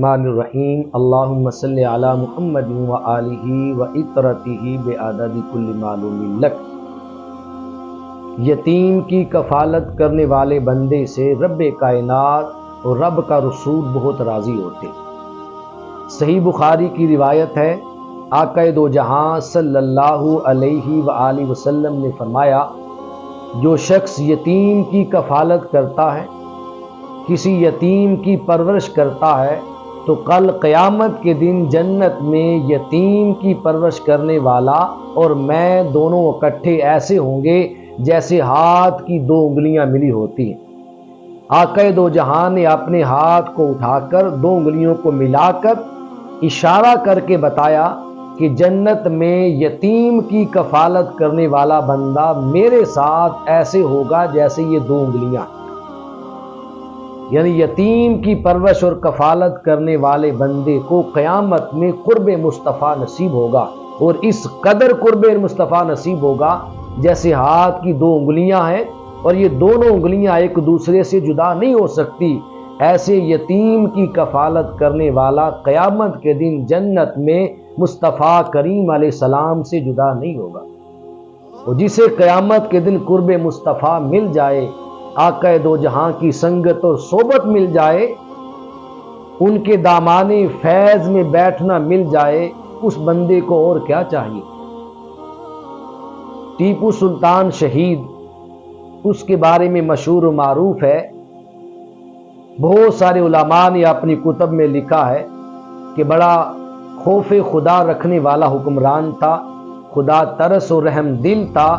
الرحمن الرحیم اللہم صلی علی محمد و آلہ و اطرتہ بعدد کل معلوم لک۔ یتیم کی کفالت کرنے والے بندے سے رب کائنات اور رب کا رسول بہت راضی ہوتے۔ صحیح بخاری کی روایت ہے، آقا دو جہاں صلی اللہ علیہ وآلہ وسلم نے فرمایا، جو شخص یتیم کی کفالت کرتا ہے، کسی یتیم کی پرورش کرتا ہے، تو کل قیامت کے دن جنت میں یتیم کی پرورش کرنے والا اور میں دونوں اکٹھے ایسے ہوں گے جیسے ہاتھ کی دو انگلیاں ملی ہوتی ہیں۔ آقا دو جہاں نے اپنے ہاتھ کو اٹھا کر دو انگلیوں کو ملا کر اشارہ کر کے بتایا کہ جنت میں یتیم کی کفالت کرنے والا بندہ میرے ساتھ ایسے ہوگا جیسے یہ دو انگلیاں، یعنی یتیم کی پرورش اور کفالت کرنے والے بندے کو قیامت میں قرب مصطفیٰ نصیب ہوگا، اور اس قدر قرب مصطفیٰ نصیب ہوگا جیسے ہاتھ کی دو انگلیاں ہیں اور یہ دونوں انگلیاں ایک دوسرے سے جدا نہیں ہو سکتی۔ ایسے یتیم کی کفالت کرنے والا قیامت کے دن جنت میں مصطفیٰ کریم علیہ السلام سے جدا نہیں ہوگا، اور جسے قیامت کے دن قرب مصطفیٰ مل جائے، آقا دو جہاں کی سنگت اور صحبت مل جائے، ان کے دامانے فیض میں بیٹھنا مل جائے، اس بندے کو اور کیا چاہیے۔ ٹیپو سلطان شہید، اس کے بارے میں مشہور و معروف ہے، بہت سارے علماء نے اپنی کتب میں لکھا ہے کہ بڑا خوف خدا رکھنے والا حکمران تھا، خدا ترس و رحم دل تھا،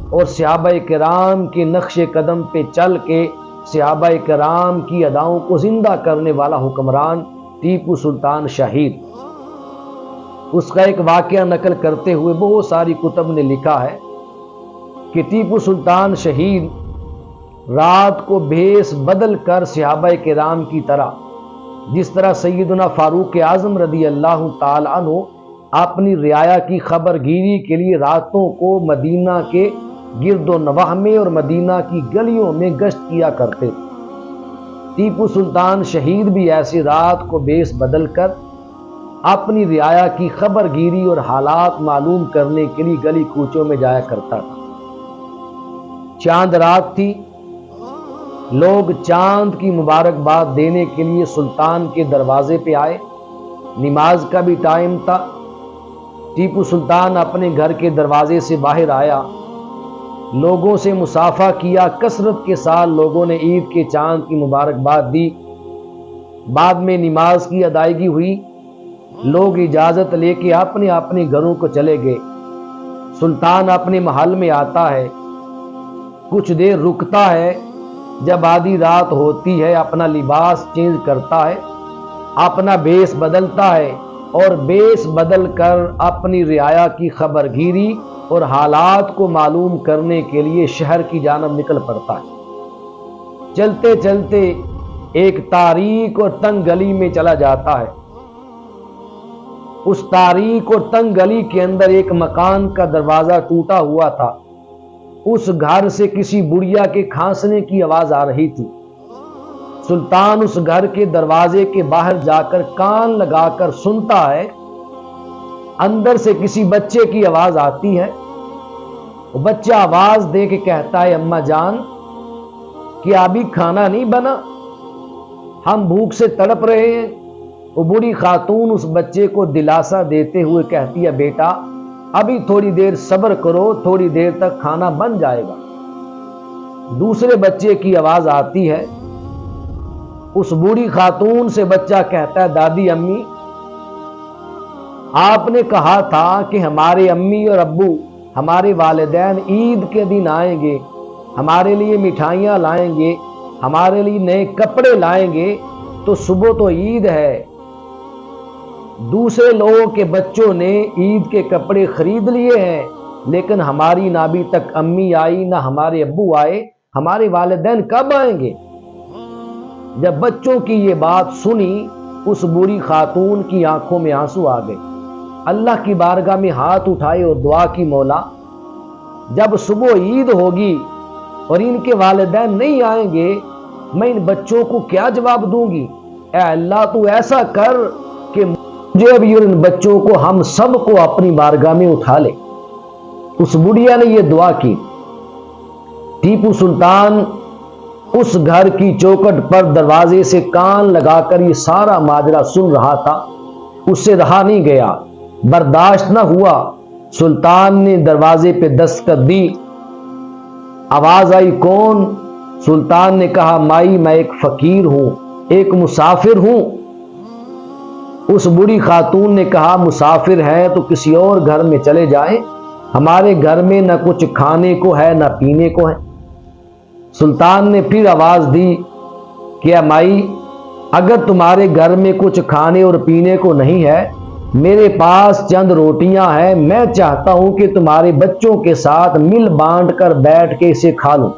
اور صحابہ کرام کے نقش قدم پہ چل کے صحابہ کرام کی اداؤں کو زندہ کرنے والا حکمران ٹیپو سلطان شہید۔ اس کا ایک واقعہ نقل کرتے ہوئے بہت ساری کتب نے لکھا ہے کہ ٹیپو سلطان شہید رات کو بھیس بدل کر صحابہ کرام کی طرح، جس طرح سیدنا فاروق اعظم رضی اللہ تعالی عنہ اپنی رعایا کی خبر گیری کے لیے راتوں کو مدینہ کے گرد و نواح میں اور مدینہ کی گلیوں میں گشت کیا کرتے تھے، ٹیپو سلطان شہید بھی ایسی رات کو بیس بدل کر اپنی رعایا کی خبر گیری اور حالات معلوم کرنے کے لیے گلی کوچوں میں جایا کرتا تھا۔ چاند رات تھی، لوگ چاند کی مبارکباد دینے کے لیے سلطان کے دروازے پہ آئے، نماز کا بھی ٹائم تھا۔ ٹیپو سلطان اپنے گھر کے دروازے سے باہر آیا، لوگوں سے مصافحہ کیا، کثرت کے ساتھ لوگوں نے عید کے چاند کی مبارکباد دی۔ بعد میں نماز کی ادائیگی ہوئی، لوگ اجازت لے کے اپنے اپنے گھروں کو چلے گئے۔ سلطان اپنے محل میں آتا ہے، کچھ دیر رکتا ہے، جب آدھی رات ہوتی ہے اپنا لباس چینج کرتا ہے، اپنا بیس بدلتا ہے، اور بیس بدل کر اپنی رعایا کی خبر گیری اور حالات کو معلوم کرنے کے لیے شہر کی جانب نکل پڑتا ہے۔ چلتے چلتے ایک تاریک اور تنگ گلی میں چلا جاتا ہے۔ اس تاریک اور تنگ گلی کے اندر ایک مکان کا دروازہ ٹوٹا ہوا تھا، اس گھر سے کسی بڑھیا کے کھانسنے کی آواز آ رہی تھی۔ سلطان اس گھر کے دروازے کے باہر جا کر کان لگا کر سنتا ہے، اندر سے کسی بچے کی آواز آتی ہے۔ وہ بچہ آواز دے کے کہتا ہے، اماں جان کیا ابھی کھانا نہیں بنا؟ ہم بھوک سے تڑپ رہے ہیں۔ وہ بوڑھی خاتون اس بچے کو دلاسا دیتے ہوئے کہتی ہے، بیٹا ابھی تھوڑی دیر صبر کرو، تھوڑی دیر تک کھانا بن جائے گا۔ دوسرے بچے کی آواز آتی ہے، اس بوڑھی خاتون سے بچہ کہتا ہے، دادی امی آپ نے کہا تھا کہ ہمارے امی اور ابو، ہمارے والدین عید کے دن آئیں گے، ہمارے لیے مٹھائیاں لائیں گے، ہمارے لیے نئے کپڑے لائیں گے، تو صبح تو عید ہے۔ دوسرے لوگوں کے بچوں نے عید کے کپڑے خرید لیے ہیں، لیکن ہماری نہ ابھی تک امی آئی نہ ہمارے ابو آئے، ہمارے والدین کب آئیں گے؟ جب بچوں کی یہ بات سنی، اس بوڑھی خاتون کی آنکھوں میں آنسو آ گئے، اللہ کی بارگاہ میں ہاتھ اٹھائے اور دعا کی، مولا جب صبح عید ہوگی اور ان کے والدین نہیں آئیں گے، میں ان بچوں کو کیا جواب دوں گی؟ اے اللہ تو ایسا کر کہ مجھے بھی اور ان بچوں کو ہم سب کو اپنی بارگاہ میں اٹھا لے۔ اس بڑھیا نے یہ دعا کی۔ ٹیپو سلطان اس گھر کی چوکھٹ پر دروازے سے کان لگا کر یہ سارا ماجرا سن رہا تھا۔ اس سے رہا نہیں گیا، برداشت نہ ہوا۔ سلطان نے دروازے پہ دستک دی۔ آواز آئی، کون؟ سلطان نے کہا، مائی میں ایک فقیر ہوں، ایک مسافر ہوں۔ اس بوڑھی خاتون نے کہا، مسافر ہیں تو کسی اور گھر میں چلے جائیں، ہمارے گھر میں نہ کچھ کھانے کو ہے نہ پینے کو ہے۔ سلطان نے پھر آواز دی کہ مائی اگر تمہارے گھر میں کچھ کھانے اور پینے کو نہیں ہے، میرے پاس چند روٹیاں ہیں، میں چاہتا ہوں کہ تمہارے بچوں کے ساتھ مل بانٹ کر بیٹھ کے اسے کھا لوں۔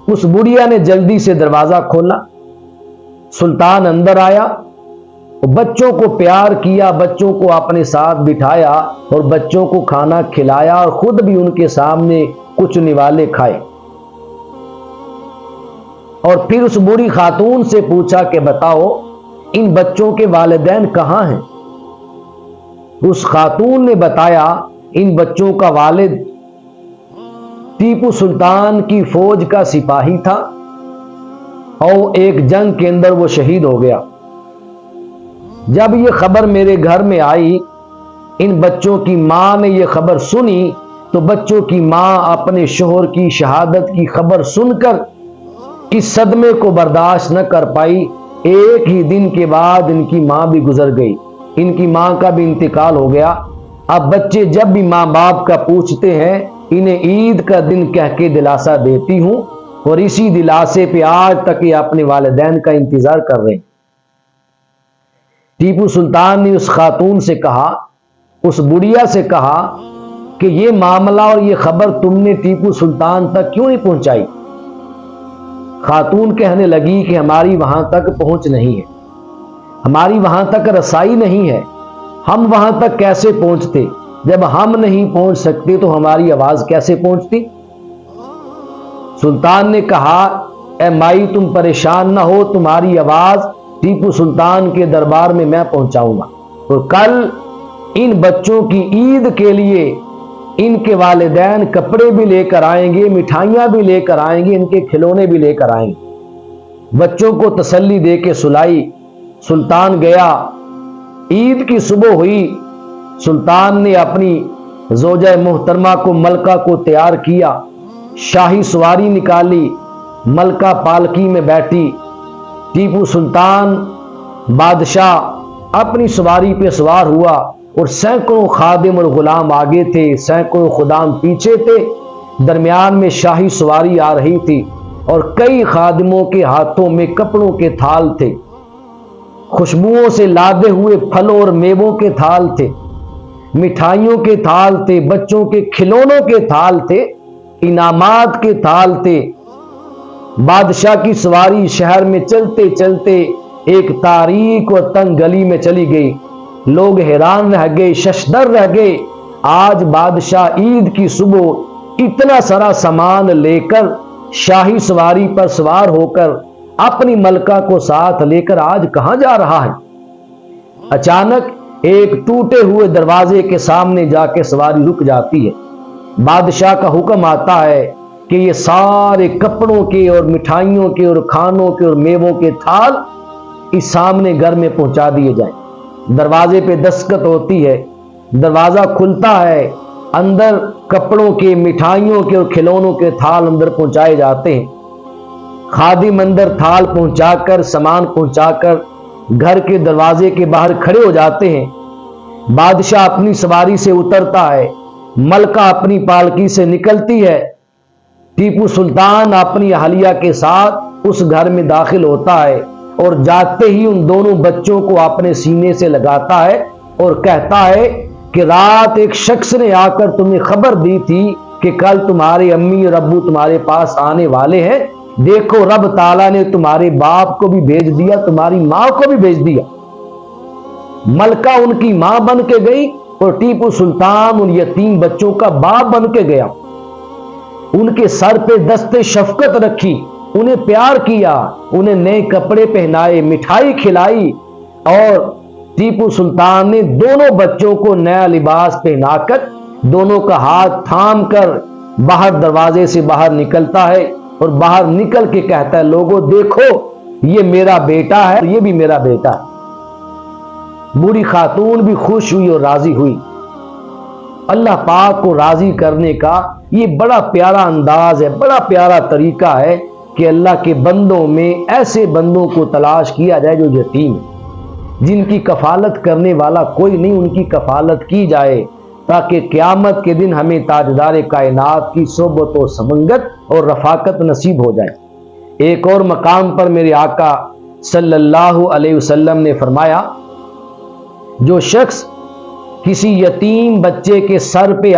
اس بڑھیا نے جلدی سے دروازہ کھولا۔ سلطان اندر آیا، بچوں کو پیار کیا، بچوں کو اپنے ساتھ بٹھایا اور بچوں کو کھانا کھلایا اور خود بھی ان کے سامنے کچھ نوالے کھائے۔ اور پھر اس بوڑھی خاتون سے پوچھا کہ بتاؤ ان بچوں کے والدین کہاں ہیں؟ اس خاتون نے بتایا ان بچوں کا والد ٹیپو سلطان کی فوج کا سپاہی تھا اور ایک جنگ کے اندر وہ شہید ہو گیا۔ جب یہ خبر میرے گھر میں آئی، ان بچوں کی ماں نے یہ خبر سنی تو بچوں کی ماں اپنے شوہر کی شہادت کی خبر سن کر اس صدمے کو برداشت نہ کر پائی۔ ایک ہی دن کے بعد ان کی ماں بھی گزر گئی، ان کی ماں کا بھی انتقال ہو گیا۔ اب بچے جب بھی ماں باپ کا پوچھتے ہیں، انہیں عید کا دن کہہ کے دلاسا دیتی ہوں اور اسی دلاسے پہ آج تک یہ اپنے والدین کا انتظار کر رہے ہیں۔ ٹیپو سلطان نے اس خاتون سے کہا، اس بڑھیا سے کہا کہ یہ معاملہ اور یہ خبر تم نے ٹیپو سلطان تک کیوں نہیں پہنچائی؟ خاتون کہنے لگی کہ ہماری وہاں تک پہنچ نہیں ہے، ہماری وہاں تک رسائی نہیں ہے۔ ہم وہاں تک کیسے پہنچتے؟ جب ہم نہیں پہنچ سکتے تو ہماری آواز کیسے پہنچتی؟ سلطان نے کہا، اے مائی تم پریشان نہ ہو، تمہاری آواز ٹیپو سلطان کے دربار میں میں پہنچاؤں گا، اور کل ان بچوں کی عید کے لیے ان کے والدین کپڑے بھی لے کر آئیں گے، مٹھائیاں بھی لے کر آئیں گے، ان کے کھلونے بھی لے کر آئیں گے۔ بچوں کو تسلی دے کے سلائی۔ سلطان گیا۔ عید کی صبح ہوئی۔ سلطان نے اپنی زوجہ محترمہ کو، ملکہ کو تیار کیا، شاہی سواری نکالی، ملکہ پالکی میں بیٹھی۔ ٹیپو سلطان بادشاہ اپنی سواری پہ سوار ہوا اور سینکڑوں خادم اور غلام آگے تھے، سینکڑوں خدام پیچھے تھے۔ درمیان میں شاہی سواری آ رہی تھی اور کئی خادموں کے ہاتھوں میں کپڑوں کے تھال تھے، خوشبوؤں سے لادے ہوئے پھلوں اور میووں کے تھال تھے، مٹھائیوں کے تھال تھے، بچوں کے کھلونوں کے تھال تھے، انعامات کے تھال تھے۔ بادشاہ کی سواری شہر میں چلتے چلتے ایک تاریک اور تنگ گلی میں چلی گئی۔ لوگ حیران رہ گئے، ششدر رہ گئے۔ آج بادشاہ عید کی صبح اتنا سارا سامان لے کر، شاہی سواری پر سوار ہو کر، اپنی ملکہ کو ساتھ لے کر آج کہاں جا رہا ہے؟ اچانک ایک ٹوٹے ہوئے دروازے کے سامنے جا کے سواری رک جاتی ہے۔ بادشاہ کا حکم آتا ہے کہ یہ سارے کپڑوں کے اور مٹھائیوں کے اور کھانوں کے اور میووں کے تھال اس سامنے گھر میں پہنچا دیے جائیں۔ دروازے پہ دستک ہوتی ہے، دروازہ کھلتا ہے، اندر کپڑوں کے، مٹھائیوں کے اور کھلونوں کے تھال اندر پہنچائے جاتے ہیں۔ خادم اندر تھال پہنچا کر، سامان پہنچا کر گھر کے دروازے کے باہر کھڑے ہو جاتے ہیں۔ بادشاہ اپنی سواری سے اترتا ہے، ملکہ اپنی پالکی سے نکلتی ہے۔ ٹیپو سلطان اپنی اہلیہ کے ساتھ اس گھر میں داخل ہوتا ہے اور جاتے ہی ان دونوں بچوں کو اپنے سینے سے لگاتا ہے اور کہتا ہے کہ رات ایک شخص نے آ کر تمہیں خبر دی تھی کہ کل تمہارے امی اور ابو تمہارے پاس آنے والے ہیں۔ دیکھو رب تعالیٰ نے تمہارے باپ کو بھی بھیج دیا، تمہاری ماں کو بھی بھیج دیا۔ ملکہ ان کی ماں بن کے گئی اور ٹیپو سلطان ان یتیم بچوں کا باپ بن کے گیا۔ ان کے سر پہ دست شفقت رکھی انہیں پیار کیا، انہیں نئے کپڑے پہنائے، مٹھائی کھلائی، اور ٹیپو سلطان نے دونوں بچوں کو نیا لباس پہنا کر دونوں کا ہاتھ تھام کر باہر دروازے سے باہر نکلتا ہے اور باہر نکل کے کہتا ہے لوگوں دیکھو یہ میرا بیٹا ہے، یہ بھی میرا بیٹا ہے۔ بوڑھی خاتون بھی خوش ہوئی اور راضی ہوئی۔ اللہ پاک کو راضی کرنے کا یہ بڑا پیارا انداز ہے، بڑا پیارا طریقہ ہے کہ اللہ کے بندوں میں ایسے بندوں کو تلاش کیا جائے جو یتیم ہیں، جن کی کفالت کرنے والا کوئی نہیں، ان کی کفالت کی جائے تاکہ قیامت کے دن ہمیں تاجدار کائنات کی صحبت و سمنگت اور رفاقت نصیب ہو جائے۔ ایک اور مقام پر میرے آقا صلی اللہ علیہ وسلم نے فرمایا جو شخص کسی یتیم بچے کے سر پہ